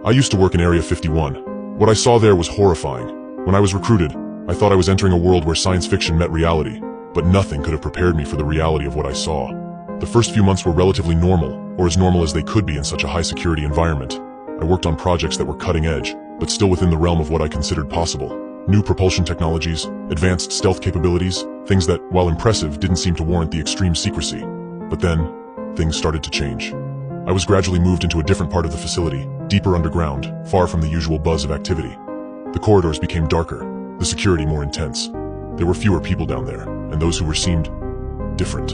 I used to work in Area 51. What I saw there was horrifying. When I was recruited, I thought I was entering a world where science fiction met reality, but nothing could have prepared me for the reality of what I saw. The first few months were relatively normal, or as normal as they could be in such a high-security environment. I worked on projects that were cutting-edge, but still within the realm of what I considered possible. New propulsion technologies, advanced stealth capabilities, things that, while impressive, didn't seem to warrant the extreme secrecy. But then, things started to change. I was gradually moved into a different part of the facility, deeper underground, far from the usual buzz of activity. The corridors became darker, the security more intense. There were fewer people down there, and those who were seemed different.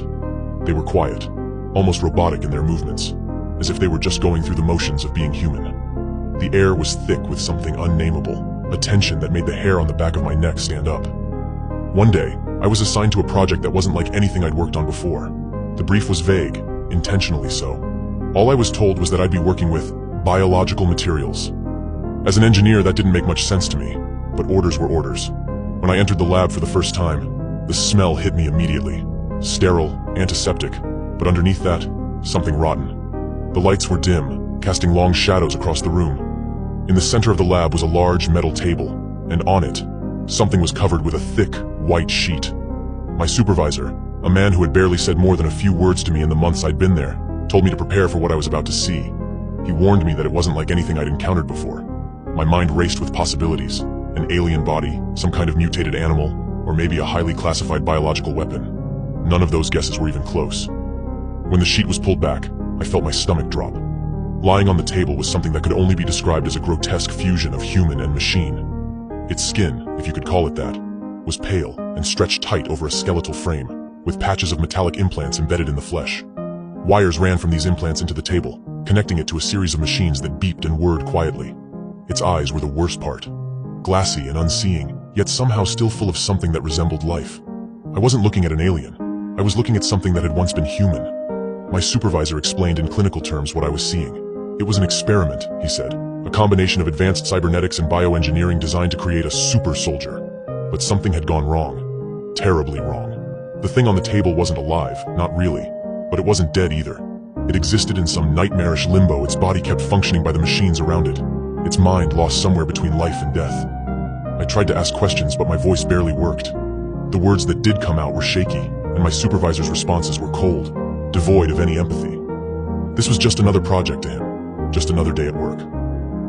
They were quiet, almost robotic in their movements, as if they were just going through the motions of being human. The air was thick with something unnameable, a tension that made the hair on the back of my neck stand up. One day, I was assigned to a project that wasn't like anything I'd worked on before. The brief was vague, intentionally so. All I was told was that I'd be working with biological materials. As an engineer, that didn't make much sense to me, but orders were orders. When I entered the lab for the first time, the smell hit me immediately. Sterile, antiseptic, but underneath that, something rotten. The lights were dim, casting long shadows across the room. In the center of the lab was a large metal table, and on it, something was covered with a thick, white sheet. My supervisor, a man who had barely said more than a few words to me in the months I'd been there, told me to prepare for what I was about to see. He warned me that it wasn't like anything I'd encountered before. My mind raced with possibilities: an alien body, some kind of mutated animal, or maybe a highly classified biological weapon. None of those guesses were even close. When the sheet was pulled back, I felt my stomach drop. Lying on the table was something that could only be described as a grotesque fusion of human and machine. Its skin, if you could call it that, was pale and stretched tight over a skeletal frame, with patches of metallic implants embedded in the flesh. Wires ran from these implants into the table, connecting it to a series of machines that beeped and whirred quietly. Its eyes were the worst part. Glassy and unseeing, yet somehow still full of something that resembled life. I wasn't looking at an alien. I was looking at something that had once been human. My supervisor explained in clinical terms what I was seeing. It was an experiment, he said, a combination of advanced cybernetics and bioengineering designed to create a super soldier. But something had gone wrong. Terribly wrong. The thing on the table wasn't alive, not really, but it wasn't dead either. It existed in some nightmarish limbo. Its body kept functioning by the machines around it, its mind lost somewhere between life and death. I tried to ask questions, but my voice barely worked. The words that did come out were shaky, and my supervisor's responses were cold, devoid of any empathy. This was just another project to him, just another day at work.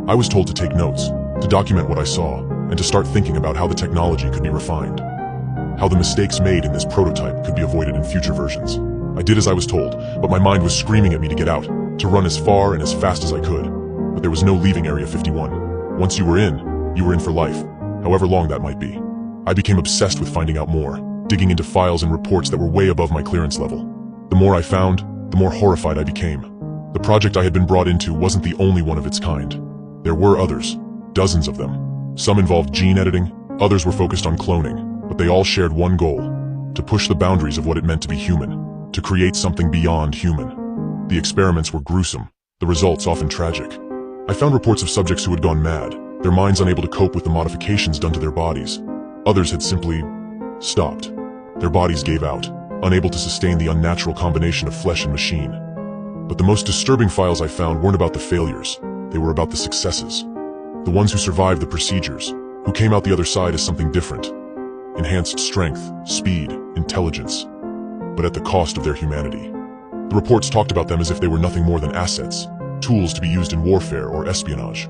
I was told to take notes, to document what I saw, and to start thinking about how the technology could be refined, how the mistakes made in this prototype could be avoided in future versions. I did as I was told, but my mind was screaming at me to get out, to run as far and as fast as I could. But there was no leaving Area 51. Once you were in for life, however long that might be. I became obsessed with finding out more, digging into files and reports that were way above my clearance level. The more I found, the more horrified I became. The project I had been brought into wasn't the only one of its kind. There were others, dozens of them. Some involved gene editing, others were focused on cloning, but they all shared one goal: to push the boundaries of what it meant to be human, to create something beyond human. The experiments were gruesome, the results often tragic. I found reports of subjects who had gone mad, their minds unable to cope with the modifications done to their bodies. Others had simply stopped. Their bodies gave out, unable to sustain the unnatural combination of flesh and machine. But the most disturbing files I found weren't about the failures, they were about the successes. The ones who survived the procedures, who came out the other side as something different. Enhanced strength, speed, intelligence, but at the cost of their humanity. The reports talked about them as if they were nothing more than assets, tools to be used in warfare or espionage.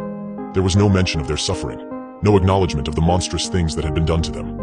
There was no mention of their suffering, no acknowledgement of the monstrous things that had been done to them.